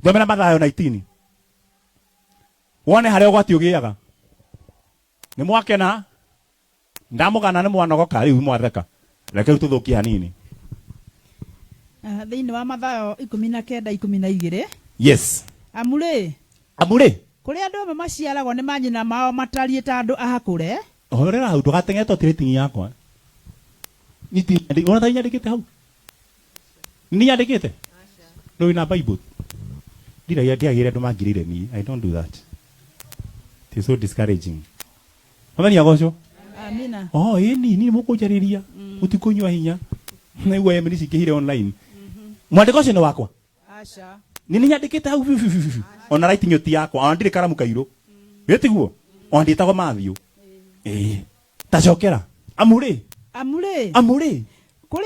Thomera Mathayo 19. Wone haria ugwati ugiaga. Ni mwakena. Ndamugana ni mwanogoka riu mwatheka. Reke tuthukie hanini. Thiini wa Mathayo 19:12. Yes. Amure. Kuri andu amwe maciaragwo ni manyina mao matariĩ ta andu ahakure. Horera hau ndugatengetwo treating yakwa. Niti ona tanya ndikite hau. Ni nyandikite? No ina Bible. Dira ya dia gire ndo mangirire ni. I don't do that. It is so discouraging. Amani yagoco? Amina. Oh, ni mukujariria. Utikunywa hinya. Na iwe yemeni sikihire online. Mwandiko ucio ni wakwa. Acha. Nini nyandikite hau. Ona writing yoti yakwa. Ona ndire karamu kairo. Wetiguo. Ona nditagwo Matthew. Tacokera. Amure. Kuri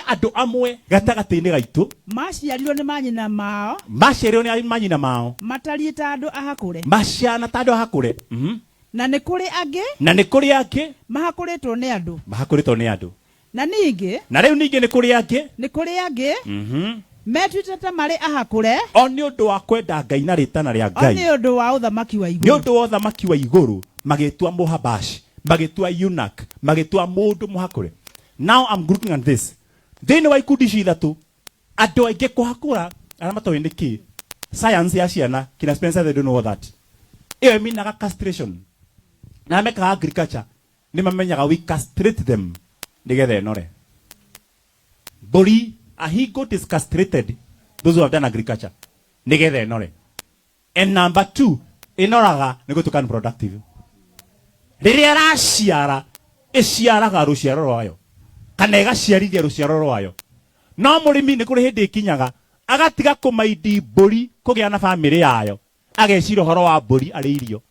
andu amwe gatagati-ini gaitu maciarirwo ni manyina mao matariĩ ta andu ahakure. Maciana ta andu ahakure. Na ni kuri angi mahakuritwo ni andu. Na riu ningi ni kuri angi metuĩte ta marĩ ahakure o ni undu wa kwenda Ngai na ritana ria Ngai, ni undu wa uthamaki wa iguru, magitua muhabashi, magitua eunuch, magitua mundu muhakure. Now I'm looking at this. Thĩinĩ wa ikundi cithatu andũ aingĩ kũhakũra arĩa matoĩ nĩ kĩ science ya ciana kina Spencer they don't know that. Iyo ĩminaga castration. Na mekaga agriculture nĩ mamenyaga we castrate them nĩgetha ĩnore. Mbũri a he goat is castrated, those who have done agriculture nĩgetha ĩnore. And number 2 ĩnoraga nĩguo tũkan productive. Rĩrĩa ĩraciara ĩciaraga rũciaro rwayo kana igaciarithia ruciaro rwayo. No murimi ni kuri hindi ikinyaga agatiga kumaindi mburi kugia na family yayo, agecira horo wa mburi ari irio,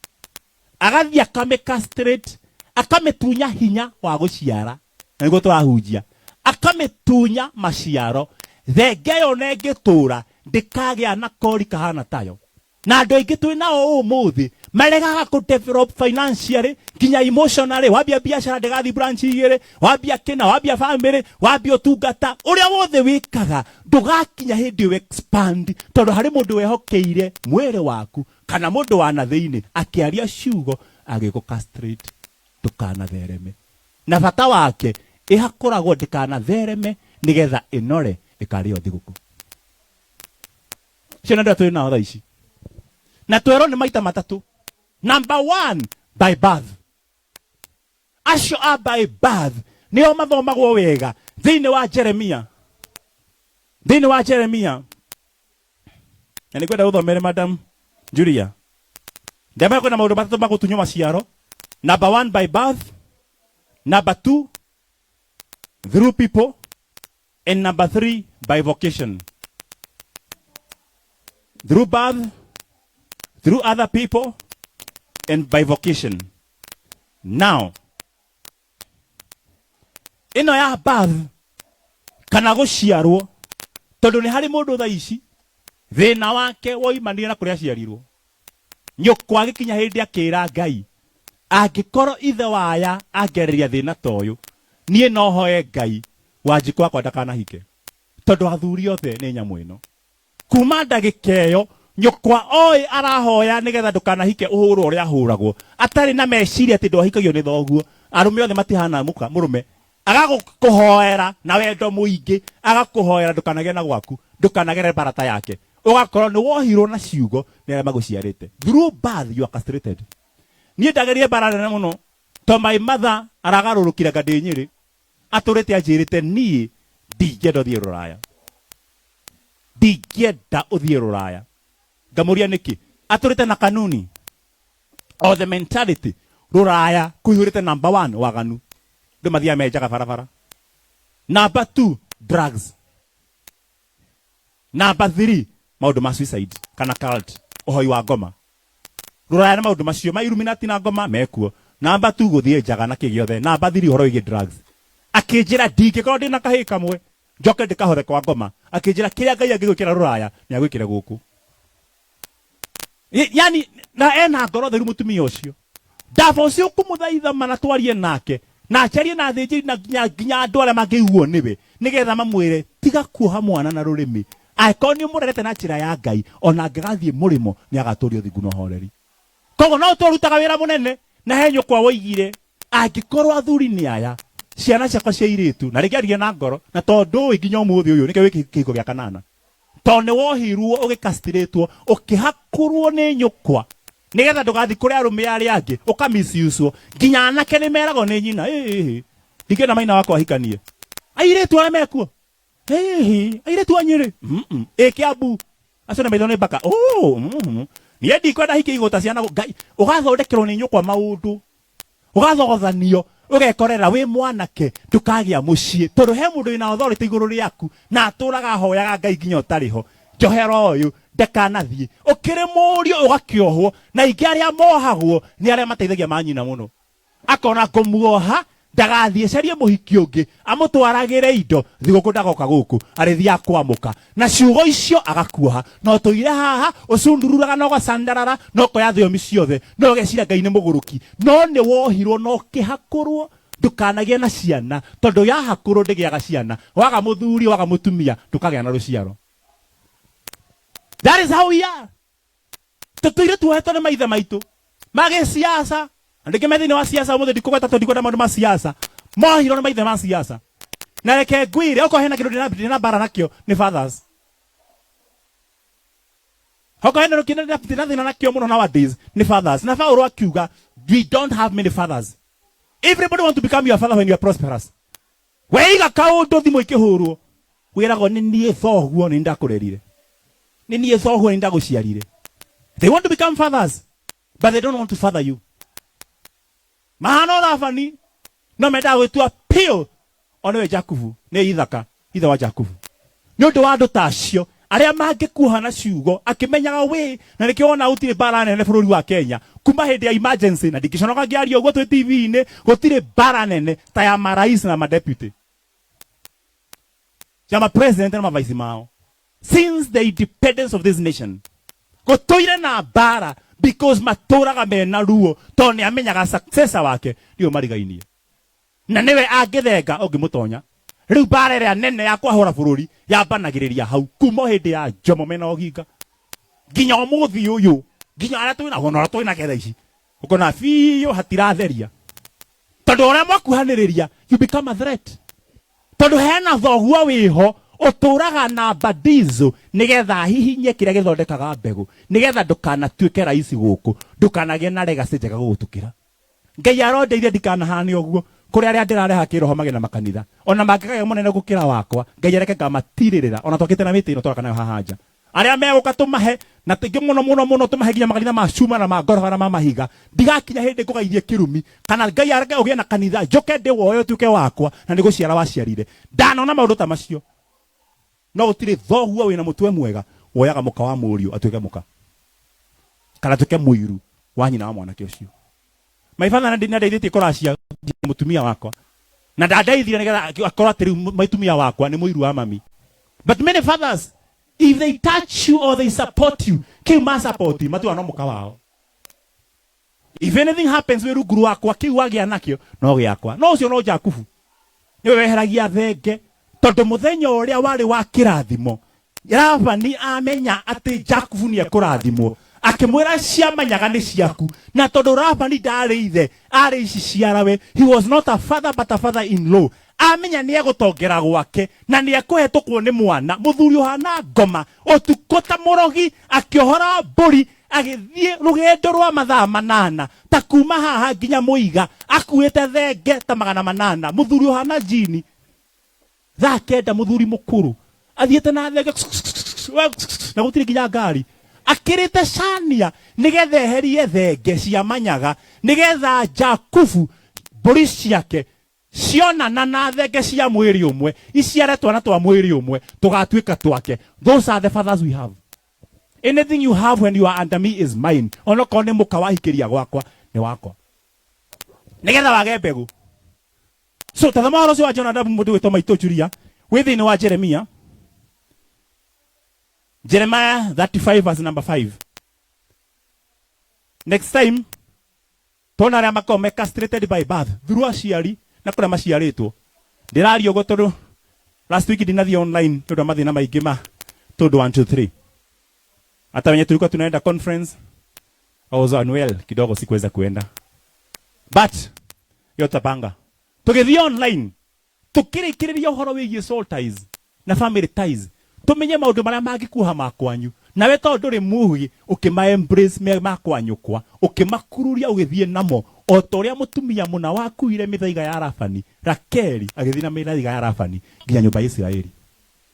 agathia kame castrate, akametunya hinya wa guciara niguo twahunjia, akametunya maciaro thenge yo nengitura ndikagia na kori kahana tayo. Na andu aingi twi nao umuthi maregaga ku develop financially kinya emotionally, wabia biashara ndagathi branch igire, wabia kina, wabia family, wabia utungata uria wothe wikaga ndugakinya hindi we expand tondu hari mundu wehokeire mwere waku kana mundu wana thiini akiaria ciugo agiku castrate ndukana thereme. Na bata wake ihakoragwo ndikana thereme nigetha inore ikario thiguku. Ciana ndio twi nao thaa ici. Na twero ni maita matatu. Number 1, by birth. Acio a by birth nio mathomagwo wega thiini wa Jeremia. Na nikwenda uthomere Madam Julia. Ndema kwenda maundu matatu magutunyo maciaro. Number 1, by birth. Number 2, through people. And number 3, by vocation. Through birth, through other people, and by vocation. Now, ino ya birth kana guciarwo tondu ni hari mundu thaa ici thina wake woimanire na kuria ciarirwo. Nyukwa gikinya hindi akira Ngai angikorwo ithe waya angereria thina toyu nie no hoe Ngai wanjikwa kwa ndakana hike tondu athuri othe ni nyamu ino. Kuma ndagikeyo nyukwa oi arahoya nigetha ndukana hike uhuru uria ahuragwo atari na meciria ati ndohikagio ni thoguo. Arume othe matihana murume agakuhoera na wendo muingi, agakuhoera ndukanagie na gwaku, ndukanagere barata yake, ugakorwo ni wohirwo na ciugo ni arĩa maguciarĩte. Through birth you are castrated. Niĩ ndagerie barata nene muno to my mother aragarũrũkire ngandĩ Nyĩrĩ atũrĩte anjĩrĩte niĩ ndingĩenda ũthiĩ Rũraya, ndingĩenda ũthiĩ Rũraya. Ngamuria niki atũrĩte na kanuni or the mentality Rũraya kũihũrĩte number 1 waganu ndu mathia menjaga barabara. Number 2, drugs. Number 3, maundu ma suicide kana cult, uhoi wa ngoma. Rũraya na maundu macio ma Illuminati na ngoma mekuo. Number 2, guthie njaga na kigiothe. Number 3, uhoro wige drugs. Akinjira ndingĩkorwo ndina kahĩĩ kamwe njoke ndikahothe kwa ngoma. Akinjira kĩrĩa Ngai angĩgwĩkĩra Rũraya nĩ agwĩkĩra gũkũ. Yani na ena ngoro theru mutumia ucio. Ndaba ucio kumuthaitha mana twarie nake. Na acharie na thĩnjĩri na nginya andũ arĩa mangĩiguo nĩwe nigetha mamwĩre tiga kuoha mwana na rũrĩmĩ aikoni murerete na njira ya Ngai ona ngagathie murimo ni agaturio thingu no horeri kogo no turutaga wira munene na henyo kwa woigire angikorwo athuri ni aya ciana ciakwa cia iritu na rigiaria na ngoro na tondu nginya umuthi uyu nike wiki kiko gya kanana tondu wohirwo ugikastiratwo ukihakurwo ni nyukwa nigetha ndugathi kuri arume ari angi ukamisiuswo nginya anake ni merago ni nyina ndikena maina wako ahikanie airitu ara mekuo airitu anyire Kiambu acona maithone baka ni endi kwenda hiki igota ciana Ngai ugathondekerwo ni nyukwa maundu ugathogothanio ugekorera wi mwanake ndukagia mucii tondu he mundu ina authority iguru riaku na aturaga hoyaga Ngai nginya utariho njohero uyu ndekanathie ukire murio ugakiohwo na ingi aria mohagwo ni aria mateithagia manyina muno akona kumuoha ndagathie carie muhiki ungi amutwaragire indo thiguku ndagoka guku arithia kwamuka na ciugo icio agakuoha no tuire haha ucundururaga no gacandarara no koya thiomi ciothe no gecira Ngai ni muguruki no ni wohirwo no kihakurwo ndukanagie na ciana tondu ya hakuru ndigiaga ciana waga muthuri waga mutumia ndukagia na ruciaro. That is how we are. Tutuire tuhetwo ni maithe maitu mage siasa andike methini wa siasa muthe ndikugweta tondu ndikwenda maundu ma siasa mohirwo ni maithe ma siasa na reke ngwire oko hena kindu ndina bara nakio ni fathers oko hena kindu ndina thina nakio muno nowadays ni fathers na Paulo akiuga we don't have many fathers. Everybody want to become your father when you are prosperous. Weiga kaundu thimu ikihurwo wirago ni nie thoguo ni ndakurerire ni nie thoguo ni ndaguciarire. They want to become fathers but they don't want to father you. Mahano rafani no meda wetu appeal onewe Jakubu ne ithaka ithe wa Jakubu ni undu wa andu tacio aria mangikuoha na ciugo akimenyaga we na nikiona utire bara nene bururi wa Kenya kuma hindi ya emergency na ndikiconoka ngiario uguo twi TV-ini gutire bara nene ta ya marais na madeputy ya president na vice mao since the independence of this nation gutoire na bara because maturaga mena ruo to ni amenyaga successor wake ndio marigainie na niwe angithenga ungimutonya riu bara ria nene ya kwahura bururi yambanagiriria hau kuma hindi ya Jomo mena oginga nginya umuthi uyu nginya ara twina gonora twina ketha ici ukona fiyo hatiratheria tondu ora mwakuhaniriria you become a threat tondu hena thoguo wiho uturaga na badizo nigetha hihinye kiria githondekaga mbegu nigetha ndukanatuike raisi guku ndukanagie na legacy njega gugutukira Ngai arondeithia ndikanahane uguo kuri aria ndirareha kiroho magena makanitha ona mangikaga munene gukira wakwa Ngai areke ngamatirĩrĩra ona twakite na miti ino twaraka nayo hahanja aria meguka tumahe na tingi muno tumahe nginya makanitha ma cuma na magorofa na mamahiga ndigakinya hindi kugaithie kirumi kana Ngai areke ugie na kanitha njoke ndi woyo tuke wakwa na niguciara waciarire ndanona maundu ta macio no utire thoguo wina mutwe mwega woyaga muka wa murio atuike muka kana tuke muiru wa nyina wa mwanake ucio maifana na ndina ndeithĩtie kũracia mutumia wakwa na ndandeithire nigetha akorwo atĩ maitumia wakwa ni muiru wa mami but many fathers if they touch you or they support you kiuma support matu no muka wao if anything happens we ruguru wakwa kiu wagia nakio no giakwa no ucio no Jakubu ni weheragia thenge tondu muthenya uria wari wa kirathimo Ravani amenya ati Jakubu ni ekurathimwo akimwira ciamanyaga ni ciaku na tondu Ravani ndari ithe ari ici ciarawe he was not a father but a father in law amenya ni egutongera gwake na ni ekuhetukwo ni mwana muthuri uhana ngoma utukota murogi akiohora mburi agithie rugendo rwa mathaa 8 ta kuma haha nginya Muiga akuite thenge ta 800 muthuri uhana jini thaa 9 muthuri mukuru athiete na thenge na gutire nginya ngari akirite cania nigetha eherie thenge cia manyaga nigetha Jakubu mburi ciake cionana na thenge cia mwiri umwe iciare twana twa mwiri umwe tugatuika twake. Those are the fathers we have. Anything you have when you are under me is mine. Ono kone muka wahikiria gwakwa ni wakwa nigetha wage mbegu. So tathama horo cio wa Jonadabu mundu witwa Maithe Juria within wa Jeremiah 35 verse number 5. Next time tona aria makome castrated by birth through aciari na kuria maciaritwo ndirario gotoru last week ndinathie online tondu mathina maingi ma told 1 2 3. Hata wenye tulikuwa tunaenda conference I was unwell kidogo sikuweza kuenda. But yotapanga. Tugethie online. Tukirikiria uhoro wigie soul ties na family ties. Tumenye maundu maria mangikuha makwanyu. Na we tondu ri muhi ukima embrace me makwanyu kwa ukimakururia ugithie namo o toria mutumia muna wakuire mithaiga ya Rafani Rakeli agithina mithaiga ya Rafani nginya nyumba ya Israeli.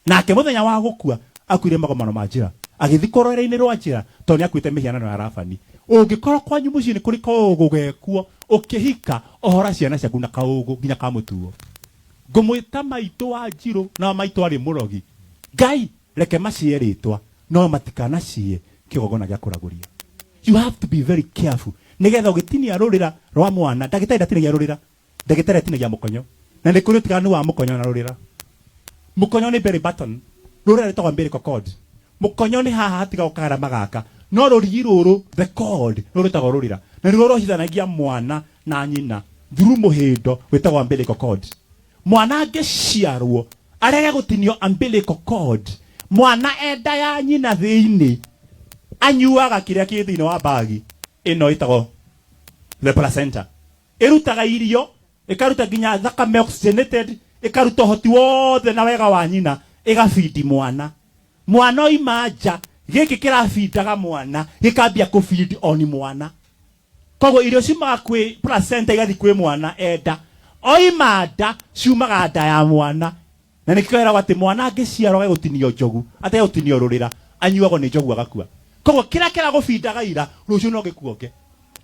Nake muthenya wa gukua akuire magomano ma njira agithikorore-ini rwa njira tondu akuite mihianano ya Rafani. Ungikorwo kwanyu mucii ni kuri kaugu gekwo ukihika ohora ciana ciaku na kaugu nginya kamutuo. Ngumwita maitu wa Njiro na maitu ari murogi. Ngai reke macieritwa no matikana cie kigogona gya kuraguria. You have to be very careful. Nigetha ugitinia rurira rwa mwana ndagitari ndatinagia rurira ndagitari atinagia mukonyo na ni kuri utiganu wa mukonyo na rurira. Mukonyo ni belly button rurira ritagwa umbilical cord. Mukonyo ni haha hatiga ukara magaka no rurigi ruru the cord rurutagwa rurira na niguo rohithanagia mwana na nyina through muhindo witagwa umbilical cord. Mwana angiciarwo arege gutinio umbilical cord mwana enda ya nyina thiini anyuaga kiria ki thiini wa bagi ino itago the placenta irutaga irio ikaruta ginya thakame oxygenated ikaruta hoti wothe na wega wa nyina igafidi mwana oimaja giki kirafidaga mwana gikambia kufeed on mwana kogo irio ciumaga kwi placenta igathi kwi mwana enda oimada ciumaga nda ya mwana na nikikwera gwati mwana angiciarwo gutinio njogu ate gutinio rurira anyuago ni njogu agakua kogo kira gufindaga ira rucio no gikuoke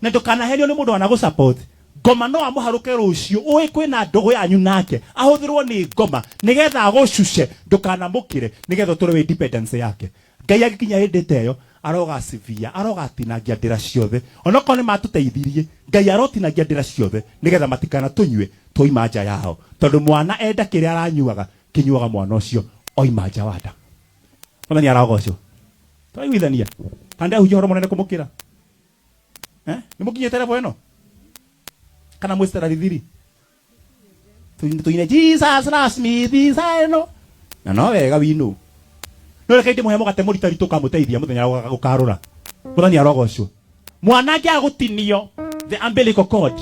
na ndukanaherio ni mundu wana gu support ngoma no amuharuke rucio uwi kwina ndogo yanyu nake ahuthirwo ni ngoma nigetha agucuce ndukanamukire nigetha turi we dependence yake Ngai agikinya hinditeyo aroga sivia aroga tinagia ndira ciothe onoko ni matuteithirie Ngai arotinagia ndira ciothe nigetha matikana tunywe toima nja yao tondu mwana enda kiria aranyuaga kinyuaga mwana ucio oima nja wada mwana aragocio twaiguithania ande hujo horo munene kumukira ni mukinye telefone eno kana mwistera rithiri tuine Jesus rasmi eno na no wega winu no reke ndimuhe mugate muritari tukamuteithia muthenya wa gukarura muthenya arogocio mwana ngia gutinio the umbilical cord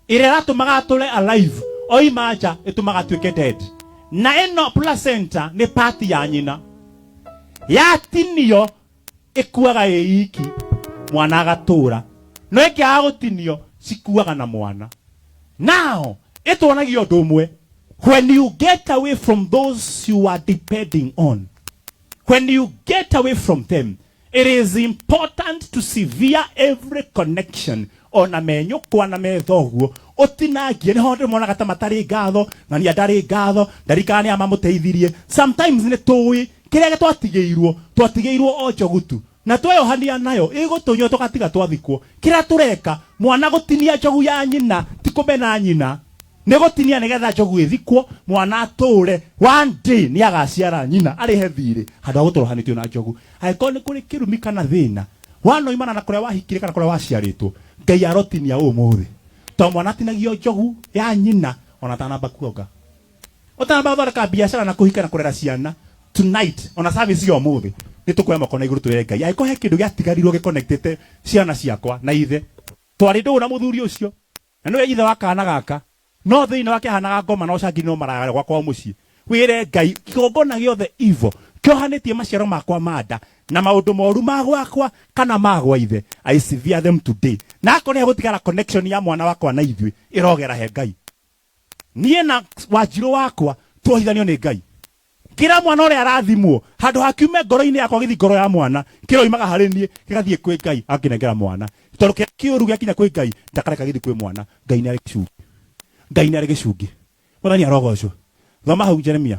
ire ratumaga tule alive oima nja itumaga tuike dead na eno placenta ni part ya nyina yatinio ikuaga iki mwana agatura no iki agutinio cikuaga na mwana. Now itwanagio ndumwe when you get away from those you are depending on, when you get away from them, it is important to sever every connection ona menyo kwa na methoguo otinagie ni honde mwana gata matari ngatho na ni andari ngatho ndarikani amamuteithirie sometimes ni tui kiria twatigeirwo o njogutu na tweyohania nayo igutunyo tukatiga twathikwo kiria tureka mwana gutinia njogu ya nyina tikumena nyina ni gutinia nigetha njogu ithikwo mwana ature one day ni agaciara nyina ari hethire handu agutorohanitio na njogu aiko ni kuri kirumi kana thina wano imana na kuria wahikire kana kuria waciaritwo Ngai arotinia umuthi to mwana tinagio njogu ya nyina ona tanamba kuoga otanamba thoreka biashara na kuhika na kurera ciana tonight ona service yo umuthi nitukwema makona iguru twere Ngai aiko he kindu giatigarirwo giconnectete ciana ciakwa na ithe twari ndu na muthuri ucio na niwe ithe wakana gaka no thiini wake hanaga ngoma no cangi no maragara gwakwa mucii wire Ngai kigongona giothe evil kiohanitie maciaro makwa manda na maundu moru magwakwa kana magwa ithe I sever them today na akore gutigara connection ya mwana wakwa na ithui irogera he Ngai nie na Wanjiru wakwa tuohithanio ni Ngai kira mwana ore arathimwo handu hakiume ngoro-ini yakwa githi ngoro ya mwana kiroimaga hari nie kigathie kwi Ngai akinengera mwana tondu kiuru giakinya kwi Ngai ndakareka githi kwi mwana Ngai ni ari gicungi Ngai ni ari gicungi mwathani arogocwo thoma hau Jeremia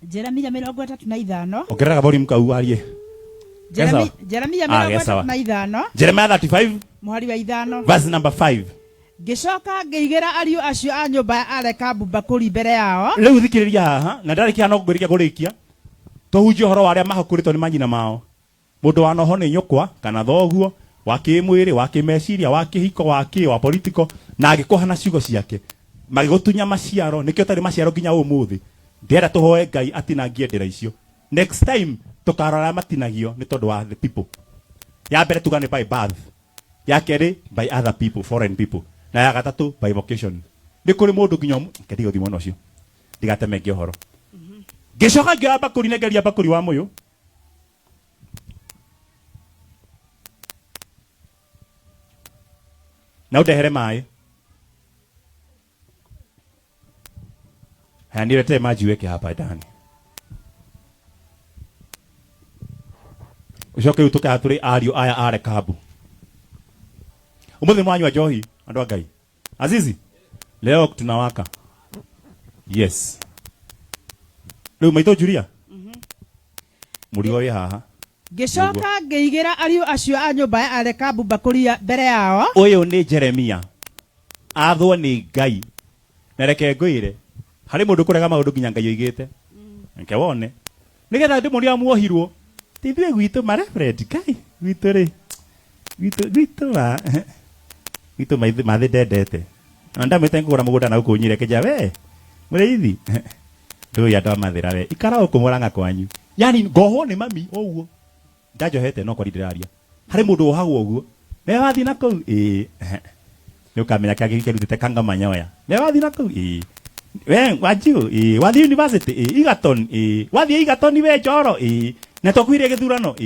35 ongerera volume kau arie Jeremia 35 Jeremia 35 muhari wa 5 verse number 5 gicoka ngiigera ariu acio a nyumba ya Arekabu bakuri mbere yao riu thikiriria haha na ndarikia no ngwirikia kurikia tuhunjie horo waria mahakuritwo ni manyina mao mundu wa noho ni nyukwa kana thoguo wa kimwiri wa kimeciria wa kihiko wa political na agikuhana ciugo ciake magigutunya maciaro nikio tari maciaro nginya umuthi ndera tuhoe Ngai atinangie ndira icio. Next time tukarora matinagio ni tondu wa the people. Ya mbere tugane by birth, ya keri by other people, foreign people, na ya gatatu by vocation. Ni kuri mundu nginyo kedi uthi mwana ucio ndigatemenge uhoro. Gicoka ngioya bakuri negeria bakuri wa muyu. Na udehere mai. Nilete maji weke hapa ndani. Ucoke utuke haturi ariu aya are kabu. Umuthi mwanywa njohi andu a Ngai. Azizi, leo tunawaka. Yes. Leo maitho Julia. Murigo ye haha. Gicoka ngeigira ariu acio a nyumba ya are kabu bakuria mbere yao. Uyu ni Jeremia. Athwo ni Ngai. Nereke ngwire. Hari mundu kurega maundu nginya Ngai oigite. Nke wone. Nigetha ndimuria muohirwo. Tithwe gwitu mara Fred Kai. Gwitu ri. Gwitu wa. Gwitu mathi ndendete. Anda mwite ngura mugunda na ukunyire kija we. Muriithi. Ndu ya ndo mathira we. Ikara ukumuranga kwanyu. Yani ngoho ni mami oguo. Ndajohete no kwari ndiraria. Hari mundu ohagwo oguo. Me wathi na kuu ni ukamenya kage kirutite kanga manyoya. Me wathi na kuu we waju wathi university Egerton wathi Egerton we njoro na tokwire githurano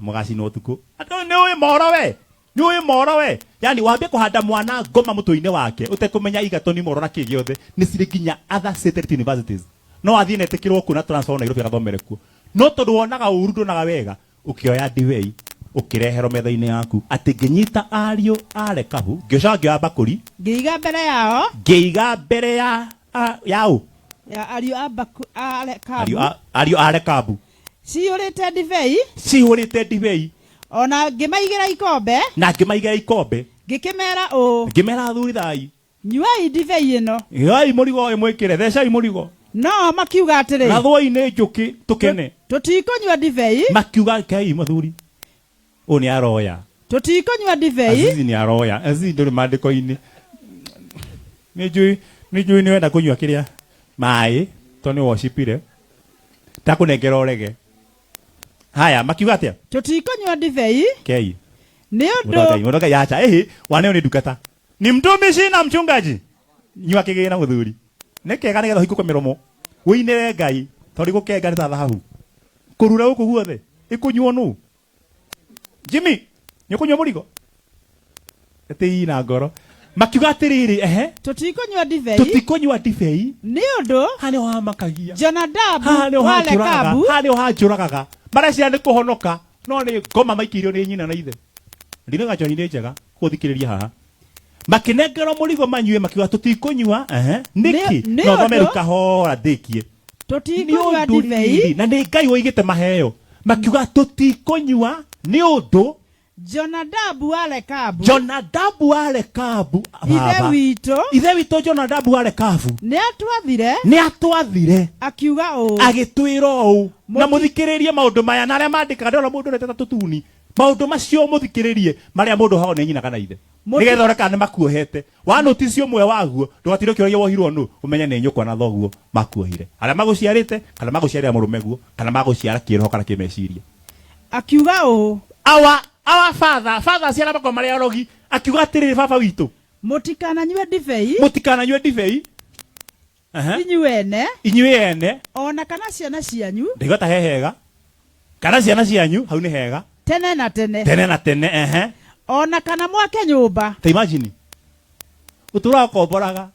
mugaci no tuku ando ni uyi moro we ni uyi moro we yani wambie kuhanda mwana ngoma mutuine wake utekumenya Egerton moro na kigiothe ni ciri nginya other state universities no athie netikirwo kuna transfer Nairobi agathomere kuo no tondu wonaga uru ndonaga wega ukioya ndiwei ukirehero metha-ini yaku ati nginyita ariu are kabu ngicangio bakuri ngiiga mbere yao ngiiga mbere yao ya ariu are kabu ariu are kabu cihurite ndibei ona ngimaigira ikombe na ngimaigira ikombe ngikimera ngimera athuri thai nyuai ndibei ino yai murigo uyu mwikire thecai murigo no makiuga atiri rathwoi-ini njuki tukene tutikonywa ndibei makiuga kai mathuri oni aroya tutikonywa ndibei Azizi ni aroya Azizi nduri mandiko-ini nijui ni wenda kunywa kiria mai to ni worshipire takunengera orege haya makiuga atia tutikonywa ndibei kei ni undu yacha waneo ni dukata ni mtumishi na mchungaji nyua kigina muthuri nekega nigetha hikukwe miromo wĩinĩre Ngai tori gukenga ni ta thahabu kurura guku guothe ikunyuo nu Jimmy ni kunywa murigo eti na ngoro makiuga atiriri tutikonywa ndibei ni undu hani wa makagia Jonadabu wale kabu hani hajuragaga maracia ni kuhonoka no ni ngoma maikirio ni nyina na ithe ndino gacho ni njega kuthikiriria haha makinengero murigo manyue makiuga tutikonywa niki no mameruka hora ndikie tutikonywa ndibei na ni Ngai woigite maheo makiuga tutikonywa ni undu Jonadabu wale kabu ithe wito Jonadabu wale kabu ni atwathire akiuga agitwira u na muthikiririe maundu maya na aria mandikaga ndona mundu reteta tutuni maundu macio muthikiririe maria mundu hao ni nyina kana ithe nigetha oreka ni makuohete wa notice umwe waguo ndugatire kioria wohirwo nu umenye ni nyukwa na thoguo makuohire aria maguciarite kana maguciarira murumeguo kana maguciara Kiroho kana kimeciria akiuga Our father ciara bako mari arogi akiuga atiriri baba witu mutikananywe ndibei inyuene ona kana ciana cianyu ndigota hehega kana ciana cianyu hau ni hega tene na tene ona kana mwake nyumba ta imagine utura komboraga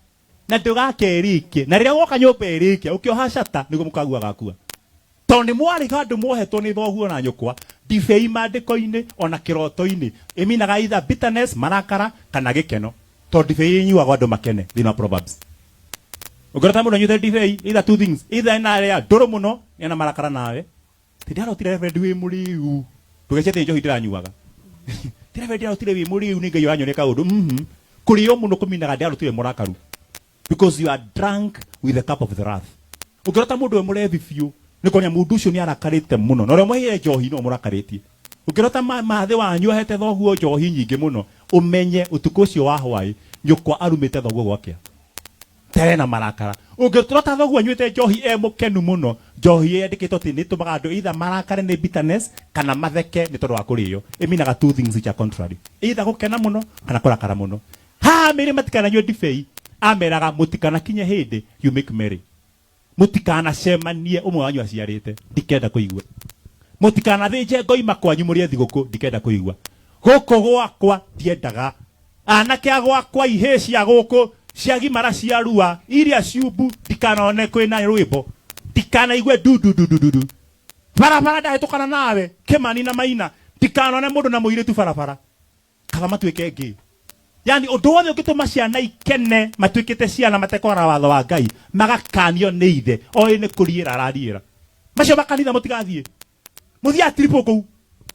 na ndugakerikie na riria woka nyumba irikia ukioha shata niguo mukagua gakua toni mwari gandu mwohetwo ni thoguo na nyukwa ndibei mandiko-ini ona kiroto-ini iminaga either bitterness marakara kana gikeno to ndibei inyuagwo andu makene thina Proverbs ugorota mundu anyuite ndibei either two things either ina ria nduru muno ina marakara nawe tidaro tire reverend wi muriu tugecete njohi ndiranyuaga tire reverend tire wi muriu ni Ngai wanyu ni kaundu kurio muno kuminaga ndaro tire murakaru because you are drunk with the cup of the wrath ugorota mundu we murethi fiu nikonya mundu ucio ni arakarite muno no remwe njohi no murakaritie ukirota mathe wanyu ahete thoguo njohi nyingi muno umenye utuko ucio wa hwai nyukwa arumite thoguo gwake tena marakara ungitura ta thogu anyuite njohi mukenu muno njohi yendikitwo ti ni tumaga andu either marakare ni bitterness kana matheke ni tondu wa kuriyo iminaga two things which are contrary either gukena muno kana kurakara muno ha mere matikana nyo difei ameraga mutikana kinye hindi you make merry mutikana cemanie umwe wanyu aciarite ndikenda kuigua mutikana thinje ngoima kwanyu muri thiguku ndikenda kuigua guku gwakwa ndiendaga anake agwakwa ihe cia guku ciagimara cia rua iria ciumbu ndikanone kwina rwimbo ndikana igwe du barabara ndahetukana nawe Kimani na Maina ndikanone mundu na Muiritu barabara kaba matwike ngi yani undu wothe ungituma ciana ikene matwikite ciana matekora watho wa Ngai magakanio ni ithe oi ni kuriira arariira macio makanitha mutigathie muthia tripo ku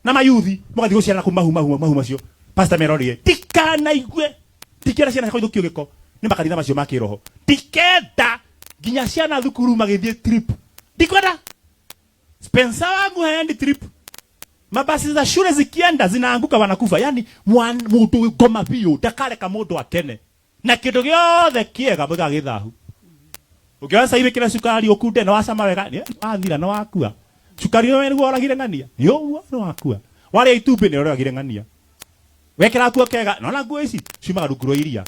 na mayuthi mugathi guciana ku mahu macio pastor merorie tikana igwe tikira ciana kwa thukio giko ni makanitha macio ma kiroho tikenda ginya ciana thukuru magithie trip ndikwenda Spencer wangu haendi trip mabasi za shule zikienda zinaanguka wanakufa yani mundu ngoma biu dakale ka mundu akene na kindu giothe kiega muga githahu ukianza hivi kila sukari ukude na wasama wega ni athira na wakua sukari no wewe oragire ngania yo no wakua wale itumbe ni oragire ngania wekera kuo kega nona nguo ici ciumaga rungu rwa iria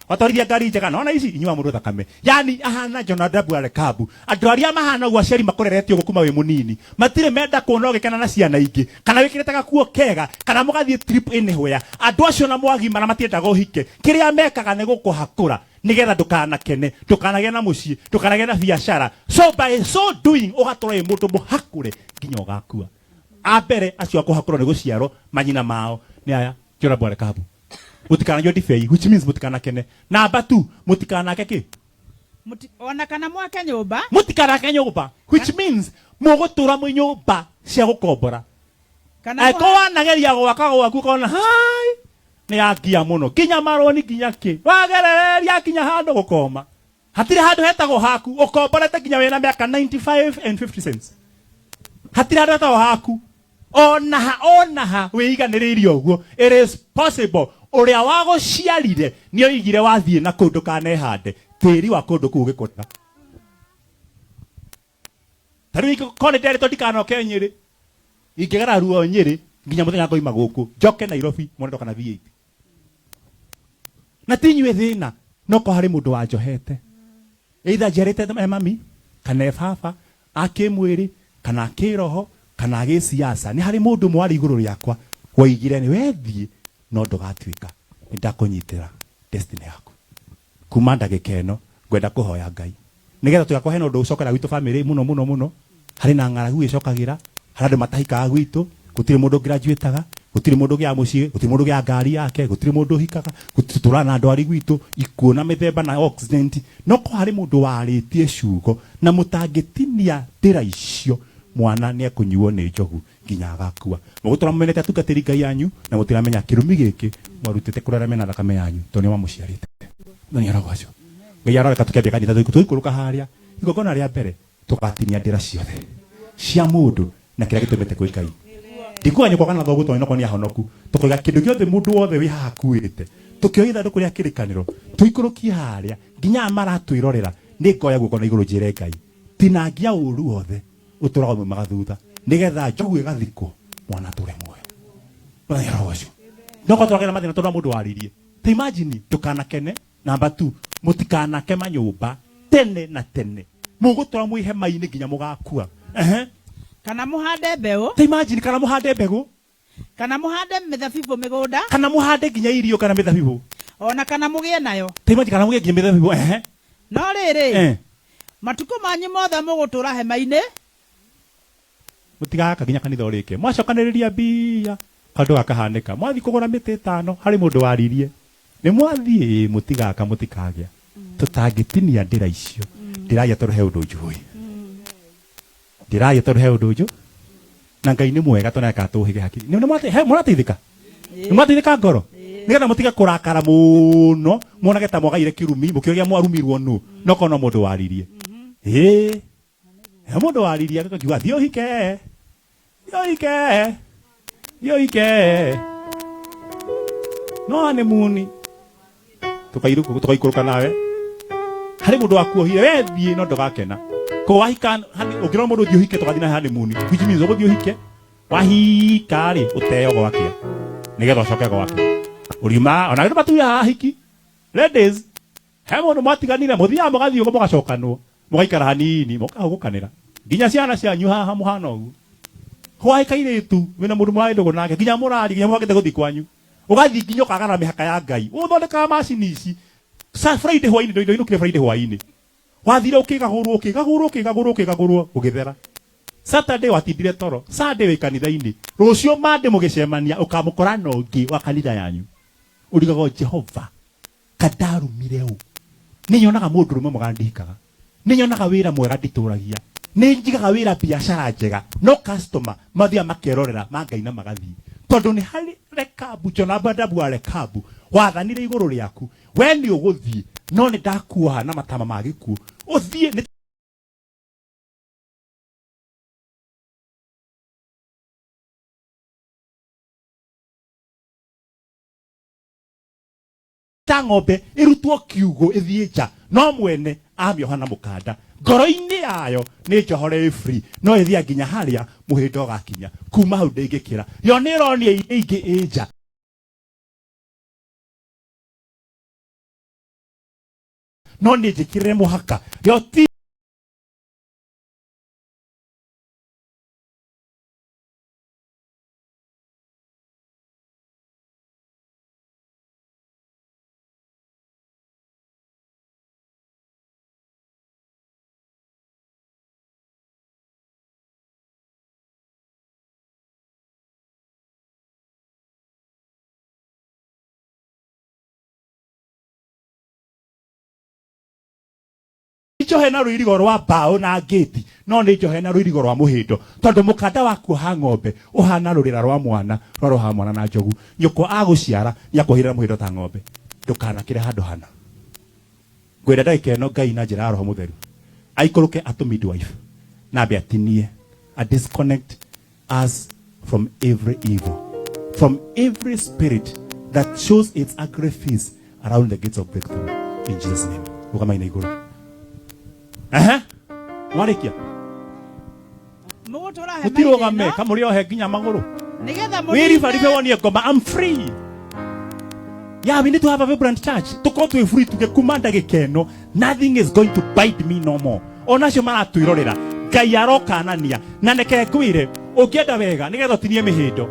watorithia ngari njega nona ici inyua mundu thakame yani ahana Jonadabu Arekabu andu aria mahana gwa ceri makoreretio gukuma we munini matire menda kuona ogekana na ciana ingi kana wikiretaga kuo kega kana mugathie trip anywhere andu acio na mwagima na matiendaga uhike kiria mekaga ni gukuhakura nigetha ndukanakene ndukanage na mucii ndukanage na biashara so by so doing ugatora mundu muhakure nginya ugakua abere acio akuhakura ni guciaro manyina mao ni aya Jonadabu Arekabu mutikana yo difei which means mutikana kene number 2 mutikana keke ona kana mwake nyumba mutikana ke nyumba which means mugutura mu nyumba cia gukombora kana ko wanageria gwaka gwaku kona hai ni agia muno kinya maroni kinya ki wagerereria kinya handu gukoma hatire handu hetagwo haku ukomborete kinya wena miaka 95 and 50 cents hatire handu hetagwo haku onaha wiiganiririo guo it is possible uria wago ciarire ni oigire wathie na kundu kanehande tiri wa kundu ku gikota tari kone dere to dikano kenyiri ingegara ruo nyiri nginya muthenya ngoima guku njoke Nairobi mone kana V8 na tinywe thina no ko hari mundu wanjohete either jerete mami kana baba akimwiri kana kiroho kana gisiasa ni hari mundu mwari iguru riakwa waigire ni wethie no ndugatwika ndakunyitira destiny yaku kuma ndagikeno ngwenda kuhoya Ngai nigetha tugakohe no nducokera gwitu family muno hari na ng'aragu icokagira hari andu matahikaga gwitu gutire mundu graduateaga gutire mundu gia mucii gutire mundu gia ngari yake gutire mundu hikaga guturana andu ari gwitu ikuona mithemba na accident no ko hari mundu waritie ciugo na mutangitinia ndira icio mwana ni akunyuo ni njogu nginya agakua mugutura mumenete atungatiri Ngai yanyu na mutiramenya kirumi giki mwarutite kurara mena thakame yanyu toni wa muciarite nani aragwacio Ngai arareka tukende kanitha tuikuruka haria igogona ria mbere tukatinia ndira ciothe cia mundu na kira gitumete kwi Ngai ndikuanya kwa kana thogu toni no konia honoku tukoiga kindu giothe mundu wothe wi haha kuite tukioitha ndu kuria kirikaniro tuikuruki haria nginya maratwirorera ni ngoya guko na iguru njire Ngai tinangia uru wothe uturaga mu magathutha nigetha njogu igathikwo mwana ture muoyo bana yarosho ndoko turagira mathina tondu mundu waririe te imagine tukanakene number 2 mutikanake manyumba tene na tene mugutura mu ihema-ini nginya mugakua kana muhande mbegu te imagine kana muhande mbegu kana muhande mithabibu migunda kana muhande nginya irio kana mithabibu ona kana mugie nayo te imagine kana mugie nginya mithabibu no riri matuko manyu mothe mugutura hema-ini mutigaka ginya kanitha urike mwacokaniriria mbia kandu akahanika mwathi kugura miti 5 hari mundu waririe ni mwathi mutigaka mutikagia tutangitinia ndira icio ndiragia turuhe undu njui ndiragia turuhe undu nju na Ngai ni mwega toneka tuhige haki ni murateithika ni murateithika ngoro nigetha mutiga kurakara muno muonage ta mwagaire kirumi mukiogia mwarumirwo nu no kono mundu waririe mundu waririe akakiuga thio hike no ane muni tukaikuruka nawe hari mundu wakuohire we thie no ndogakena ko wahika ukiro mundu thio hike tugathina honeymoon which means ugo thio hike wahika ri uteo gwakia nigetha ucoke gwakia urima ona ndu matuya hiki ladies he mundu mwatiganire muthia mugathio go mugacokanwo mugaikara hanini mukahugukanira ginya ciana cianyu haha muhana ugu hwaika iretu wina mundu mwaindo nake ginya murari ginya mwagete guthi kwanyu ugathi ginya ukagara mihaka ya Ngai uthondeka macini ici sa Friday hwaini ndo inukire Friday hwaini wathire ukigagurwo ugithera Saturday watindire toro Sunday wi kanitha-ini rucio mande mugicemania ukamukora nongi wa kanitha yanyu urigago Jehova kadarumire u ninyonaga mundu rume mugandikaga ninyonaga wira mwega ndituragia ninjigaga wira biashara njega no customer mathia makerorera mangaina magathi tondu ni hari rekabu chona badabu ale kabu wathanire iguru riaku we ni uguthie no ni ndakuoha na matama magikuo uthie ni ng'ombe irutwo kiugo ithie nja no mwene amioha na mukanda ngoro-ini yayo ni njohore free no ithia nginya haria muhindo gakinya kuma hau ndingikira yo ni ronia ingi inja no ni njikire muhaka yo ti njohe na ruirigo rwa bao na gate no ni njohe na ruirigo rwa muhindo tondu mukanda waku ha ng'ombe uhana rurira rwa mwana rwa mwana na njogu nyoko aguciara nyakuhirira muhindo ta ng'ombe ndukana kire handu hana ngwenda ndagika ino Ngai na njira ya roho mutheru aikuruke atu midwife na be atinie a disconnect us from every evil, from every spirit that shows its ugly face around the gates of breakthrough in Jesus name. Ukama ina iguru mwarikia mutirugame kamuri ohe nginya maguru nigetha muri wonie ngoma I'm free. Yeah, we need to have a vibrant church. To go to a free to get kumanda gekeno. Nothing is going to bite me no more. Onacio maratuirorera. Ngai aroka anania. Na neke kwire ukienda wega nigetha tinie mihindo.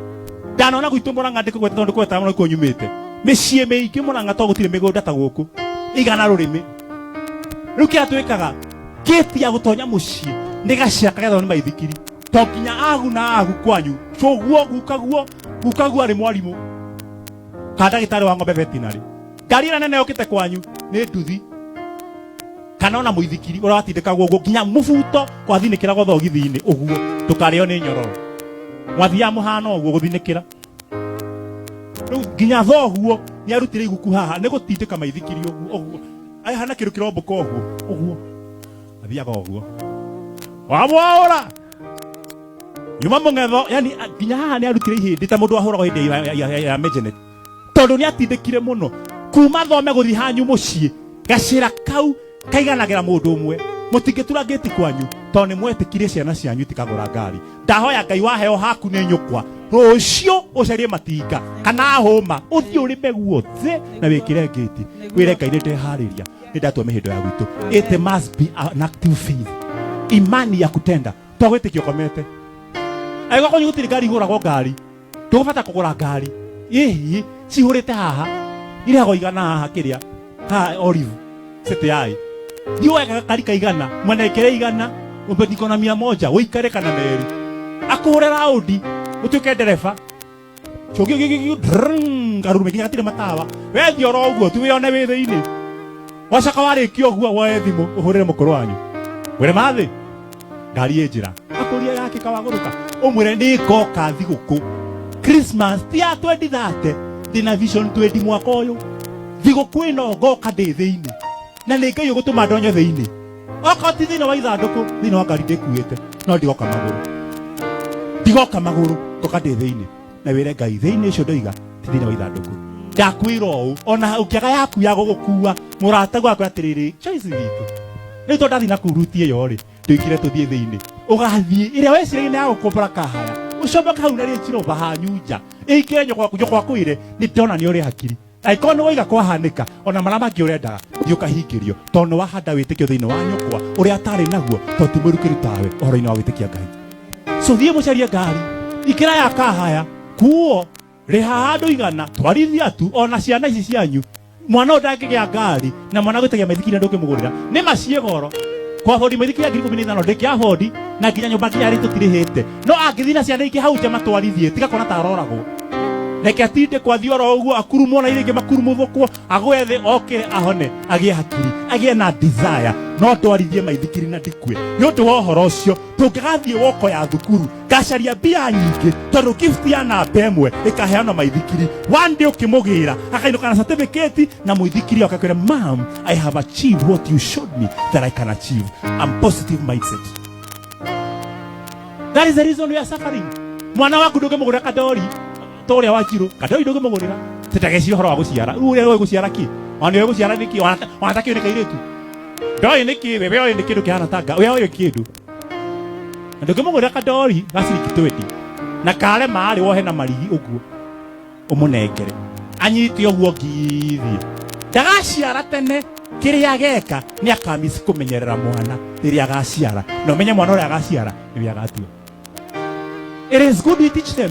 Ndanona gwitu muranga ndikugweta tondu kweta muno kunyumite. Micii miingi muranga to gutire migunda ta guku. Igana rurimi. Ruki atwikaga gate ya gutonya mucii nigacaka getho ni maithikiri. To nginya agu na agu kwanyu. Coguo gukaguo ari mwarimu. Kada gitari wa ng'ombe veterinary. Ngari ira nene yokite kwanyu ni nduthi. Kana ona muithikiri uratindika guo nginya mubuto kwathinikira gothogithi-ini uguo tukareo ni nyororo. Mwathia muhana uguo guthinikira. Riu nginya thoguo ni arutire iguku haha ni gutindika maithikiri uguo. Ai hana kiru kiromboka uguo. Athiaga uguo. Wamwaura. Nyuma mungetho yani nginya haha ni arutire ihindi ta mundu wahuragwo hindi ya mejenet. Tondu ni atindikire muno kuma thome guthi hanyu mucii gacira kau kaiganagira mundu umwe mutingitura gate kwanyu tondu ni mwetikire ciana cianyu tikagura ngari. Ndahoya Ngai waheo haku ni nyukwa rucio ucarie matinga kana homa uthii urime guothe na wikire gate wire Ngai ndehariria ni ndatwa mihindo ya gwitu. It must be an active faith, imani ya kutenda twagwitikio komete aigo konyu gutiri ngari iguragwo ngari tugubata kugura ngari ihi cihurite haha irago igana haha kiria ha olive sete yai diweka karika igana mwanekere igana umbetiko na 100 uikare kana meri akuhore raudi utuke dereva chogi garume kinya tire matawa we thioro uguo tuwione withe-ini wacaka warikio uguo woe thimu uhurire mukuru wanyu wire mathi ngari ejira akuria yake kawaguruka umwire ni ngoka thiguku Christmas ti ya 2030 dina vision 20 mwaka uyu thiguku ino ngoka ndi thi-ini na ni Ngai ugutuma ndonyo thi-ini oko ti thina wa ithanduku thina wa ngari ndikuite no ndigoka maguru ngoka ndi thi-ini na wire Ngai thi-ini icio ndoiga ti thina wa ithanduku ndakwira uu ona ukiaga yaku ya gugukua murata gwakwa atiriri choice gitu ni to ndathi na kurutie yo ri ndikire tuthie thiini ugathie ire wecire ni agukopora kahaya ucoba kau na ri chiro bahanyunja ikire nyokwa kuire ni ndona ni uri hakiri aikono waiga kwahanika ona marama ngiurendaga thiukahingirio tono wahanda witikio thiini wa nyokwa uri atari naguo to timurukiri tawe ohoro-ini wa witikia Ngai so thie mucarie ngari ikira ya kahaya kuo riha handu igana twarithia tu ona ciana ici cianyu mwana ndangigia ngari na mwana gwitagia maithikiri ndukimugurira ni macie goro kwa bodi maithikiri ngiri 15 ndikia bodi na nginya nyumba nginya ri tutirihite no angithina ciana iki hau je matwarithie tiga kona taroragwo reke atinde kwa thioro uguo akurumo na iringi makurumuthukwo agwethe okire ahone agie hakiri agie na desire no twarithie maithikiri na ndikwe ni undu wa horo ucio tungigathie woko ya thukuru gacaria mbia nyingi tondu gift ya namba emwe ikaheana maithikiri one day ukimugira akainuka na certificate na muithikiri akakwira mom I have achieved what you showed me that I can achieve. I'm positive mindset. That is the reason we are suffering. Mwana waku ndungimugurira kadori toria wajiru kadori ndungimugurira titageci horo wa guciara ure we guciara ki oni we guciara niki wanataka ni kairetu doi niki bebe oi niki ndukiana tanga we oi kindu ndungimugurira kadori gasiri kitwendi na kale maari wohe na marigi uguo umunengere anyiti oguo ngithie ndagaciara tene kiria geka ni akamisi kumenyerera mwana riria agaciara no menye mwana uri agaciara ni agatua. It is good we teach them.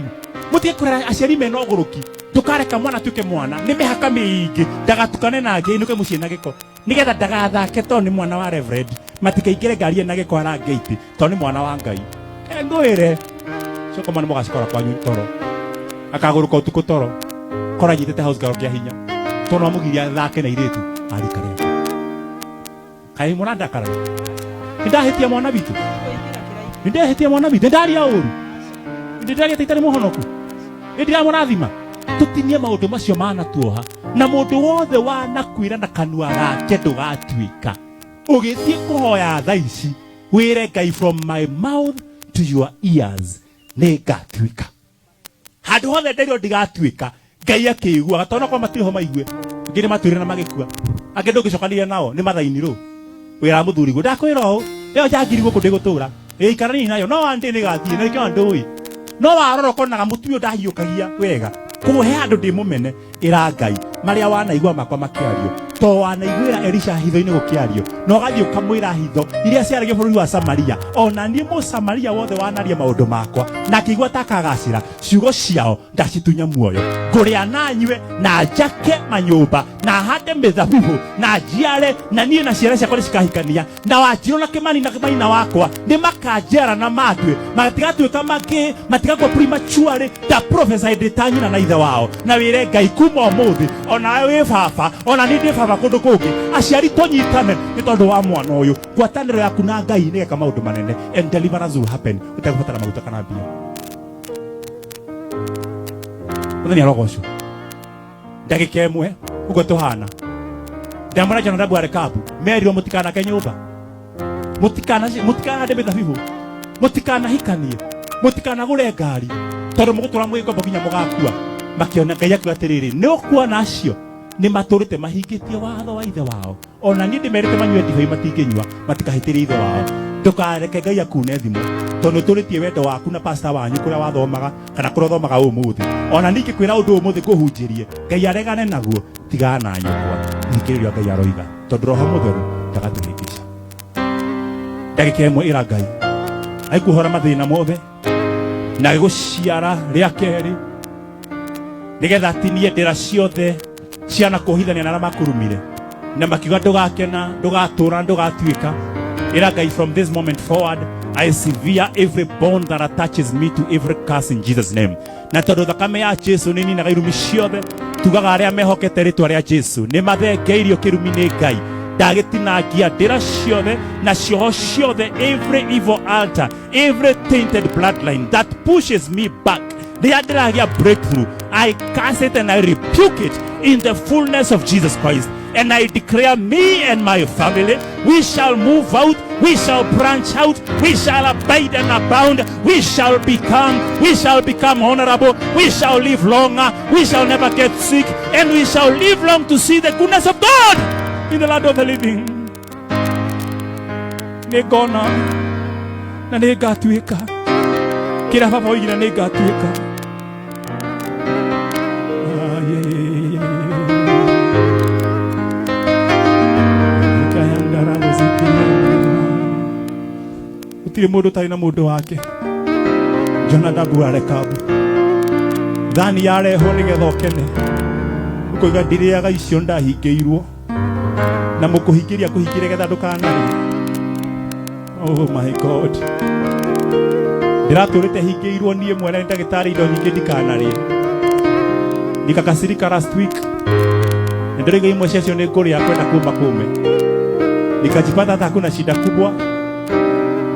Mutie kurera aciari mena oguruki tukareka mwana tuke mwana ni mihaka mingi ndagatukane nage inuke mucie na giko nigetha ndagathake to ni mwana wa reverend matikaingire ngari na giko ara gate to ni mwana wa Ngai ngwire coko mwana mugacikora kwanyu toro akaguruka utuku toro kora nyitete house girl kia hinya tono amugiria thake na iretu ari kare kai muranda kara ndahitia mwana bitu ndahitia mwana bitu ndari auru ndari taitari muhonoku ndira murathima tutinie maundu macio mana tuoha na mundu wothe wanakwira na kanua gake ndugatuika ugithie kuhoya thaici wire Ngai from my mouth to your ears ni ngatuika handu hothe nderio ndigatuika Ngai akigua gatona kwa matiriho maigue ngire matwire na magikua ange ndungicokania nao ni mathaini ru wira muthuri gu ndakwira u leo jangiri guku ndigutura ikarani nayo no andi ni gathie na ikyo ndui no waroroko na mutumio ndahiukagia wega kuhe andu ndi mumene ira Ngai maria wanaigua makwa makiario to wanaiguira Elisha hitho-ini gukiario no gathie ukamwira hitho iria ciaragio bururi wa Samaria ona ni mu Samaria wothe wanaria maundu makwa na kigwa takagacira ciugo ciao ndacitunya muoyo nguria na nywe na njake manyumba na hande mithabibu na njiare na nie na ciana ciakwa cikahikania na wanjiro na kimani na wakwa ni makanjera na matwe matigatuika matigakwa prematurely ta prophesy detanyina na ithe wao na wire Ngai kuma umuthi ona we baba ona ni ndi baba kundu kungi aciari tonyitane ni tondu wa mwana uyu ngwataniro yaku na Ngai ni geka maundu manene and deliverance will happen utakubatara maguta kana mbia uthani arogocu ndagika imwe ugo tuhana ndamara jana ndabu arekabu merio mutikana ke nyumba mutikana de mithabibu mutikana hikanie mutikana gure ngari tondu mugutura mwiko nginya mugakua makiona Ngai akiuga atiriri ni ukuona acio ni maturite mahingitie watho wa ithe wao ona ni ndimerite manyue ndibei matinginyua matikahitirie ithe wao ndukareke Ngai akune thimo tondu turitie wendo waku na pastor wanyu kuria wathomaga kana kuria thomaga umuthi ona ningi kwira undu umuthi kuhunjirie Ngai aregane naguo tigana na nyukwa thikiriria Ngai aroiga tondu roho mutheru ndagatuhingica ndagika imwe ira Ngai aikuhora mathina mothe na giguciara ria keri nigetha atinie ndira ciothe ciana kuhithania na makurumire na makiuga ndugakena ndugatura ndugatuika ira Ngai from this moment forward I sever every bond that attaches me to every curse in Jesus name na tondu thakame ya Jesu nini na gairumi ciothe tugaga aria mehokete ritwa ria Jesu ni mathengeirio kirumi ni Ngai ndagitinangia ndira ciothe na cioho ciothe every evil altar every tainted bloodline that pushes me back ndiragia breakthrough I curse it and I rebuke it in the fullness of Jesus Christ and I declare me and my family we shall move out, we shall branch out, we shall abide and abound, we shall become honorable, we shall live longer, we shall never get sick and we shall live long to see the goodness of God in the land of the living. Negona na negatuika kira baba oigire negatuika. Utire mundu tari na mundu wake. Jonadabu arekabu thani yareho nigetha okene ukoiga ndiriaga icio ndahingĩirwo na mũkũhingĩria kũhingĩre getha ndũkanarĩ. Oh my God, ndiratũrĩte hingĩirwo niĩ mwene nĩ ndagĩtarĩ indo nyingĩ ndikanarĩ. Nikakasirika last week nĩndĩraiga imwe ciacio nĩ ngũrĩa kwenda kuuma kume, nikajipata hata hakuna shida kubwa,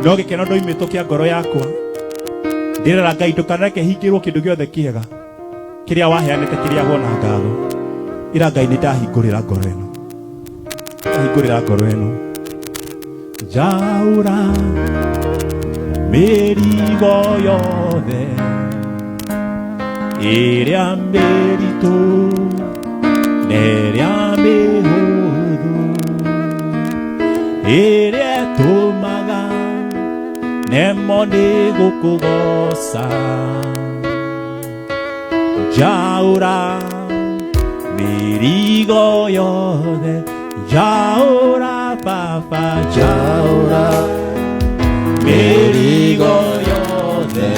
no gĩkeno ndoimĩtwo kĩa ngoro yakwa. Ndirera Ngai ndũkanareke hingĩrwo kĩndũ gĩothe kĩega kĩrĩa waheanĩte kĩrĩa wona ngatho. Ira Ngai nĩndahingũrĩra ngoro ĩno, ndahingũrĩra ngoro ĩno. Njaũra mĩrigo yothe ĩrĩa mĩritũ na ĩrĩa mĩhũthũ, ĩrĩa ĩtũmaga nemo nĩ gũkũgoca. Njaũra mĩrigo yothe, njaũra Baba, njaũra mĩrigo yothe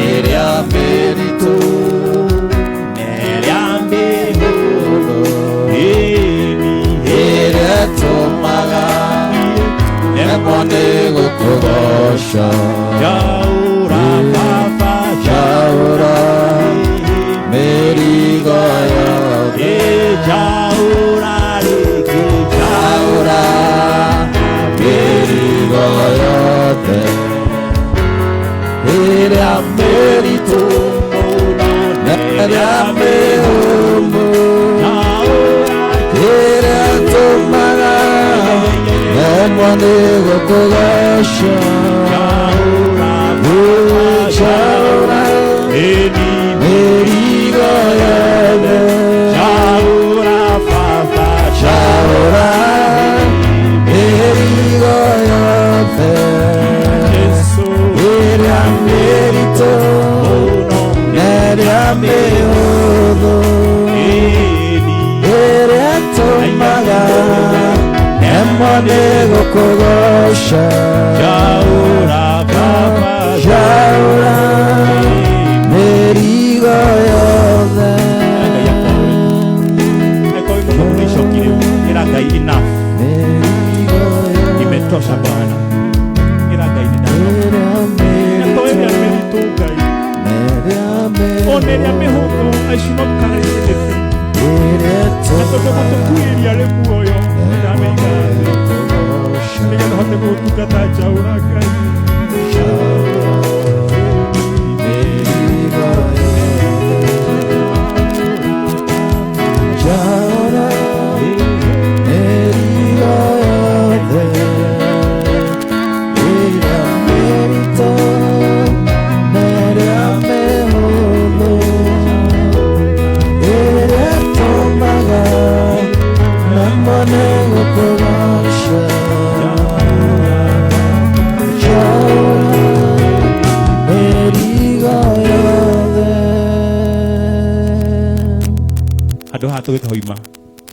ĩrĩa mĩritũ na ĩrĩa mĩhũthũ, ĩrĩa ĩtũmaga nemo nĩ gũkũgoca. Njaũra Baba, njaũra mĩrigo yothe, njaũra rĩngĩ, njaũra mĩrigo yothe ĩrĩa mĩritũ na ĩrĩa mĩhũthũ, ĩrĩa ĩtũmaga nemo nĩ gũkũgoca. Njaũra mĩrigo yothe, njaũra Baba, njaũra mĩrigo yothe ĩrĩa mĩritũ na ĩrĩa mĩhũthũ, ĩrĩa ĩtũmaga nemo nĩ gũkũgoca. Njaũra Baba, njaũra mĩrigo yothe. Ira Ngai enough, imetosha Bwana. Ira Ngai ni dawa, natoe ya meritu Ngai, oneria mehoko. I should not carry anything. Natoka kutukuiri ya lebu oyo, ira meiga niga nohote kutukata njaũra Ngai.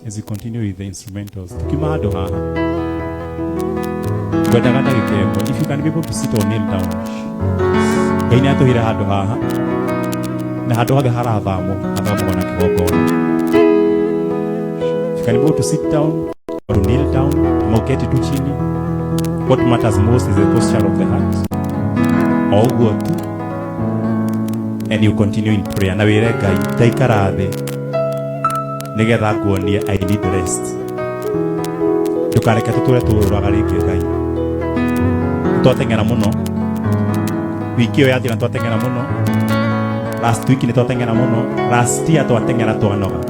As we continue with the instrumentals, if you can be able to sit or kneel down, if you can be able to sit down or to kneel down, what matters most is the posture of the heart. Ugwati, and you continue in prayer. Na wire Ngai taikara the nigetha nguonie I need rest. Tukareke tutule tururaga ringi Ngai. Twatengera muno. Wiki yo yathira twatengera muno. Last week ni twatengera muno. Last year twatengera twanoga.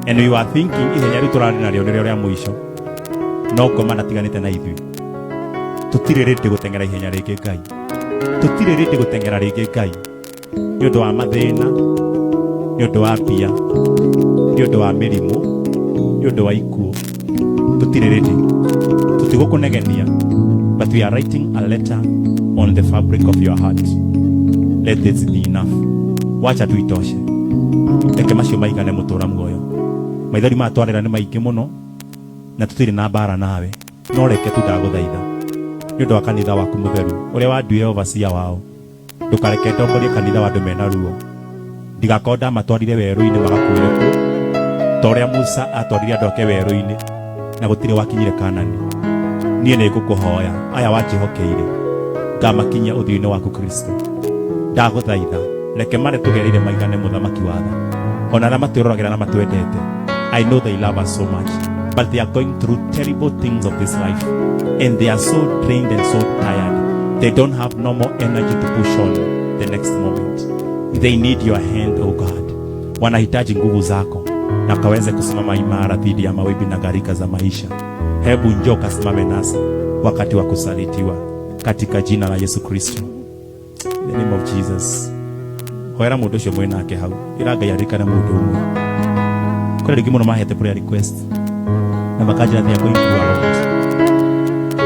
And we were thinking ihenya ritu rari naryo nirio ria muisho. No ngoma natiganite na ithui. Tutirerete gutengera ihenya ringi Ngai. Tutirerete gutengera ringi Ngai. Ni undu wa mathina, ni undu wa pia, ni undu wa mirimu, ni yodo wa ikuo tutireredi tutigokunegenia, but we are writing a letter on the fabric of your heart. Let this be enough. Wacha tuitoshe. Eke macio maigane mutura muoyo. Maithori matwarira ni maingĩ muno na tutiri na bara nawe. No reke tu ndaguthaitha ni undu wa kanitha waku mutheru uria wanduire overseer wao. Ndukareke ndongorie kanitha wa andu mena ruo. Ndigakorwo matwarire werũ-inĩ magakuire ku ta ũrĩa Musa atwarire andũ ake werũ-inĩ na gũtirĩ wakinyire Kanani. Niĩ nĩ ngũkũhoya aya wanjĩhokeire ngamakinyia ũthiũ-inĩ waku Kristo. Ndagũthaitha reke mare tũgereire maigane mũthamaki wa tha. Ona arĩa matwĩroragĩra na matwendete, I know they love us so much, but they are going through terrible things of this life and they are so drained and so tired. They don't have no more energy to push on the next moment. They need your hand, oh God. Wanahitaji nguvu zako na kaweze kusimama imara dhidi ya mawimbi na gharika za maisha. Hebu njoo kasimame nasi wakati wa kusalitiwa katika jina la Yesu Kristo. In the name of Jesus. Hoera mundu ucio mwena ake hau. Iraga yarika na mundu umwe. Kore rigi muno mahete prayer request. Na makaja they are going through a lot.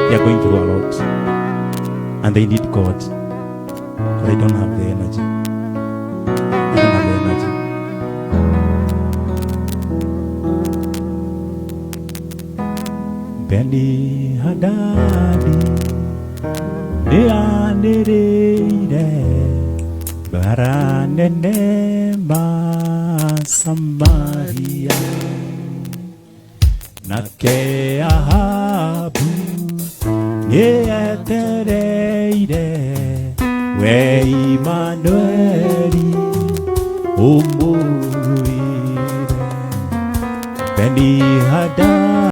They are going through a lot. And they need God. But they don't have the energy. They don't have the energy. Beni hadadi Nianereire Baranene Samaria Nake Ahabu Nietereire We Immanueli Umuire Beni hadadi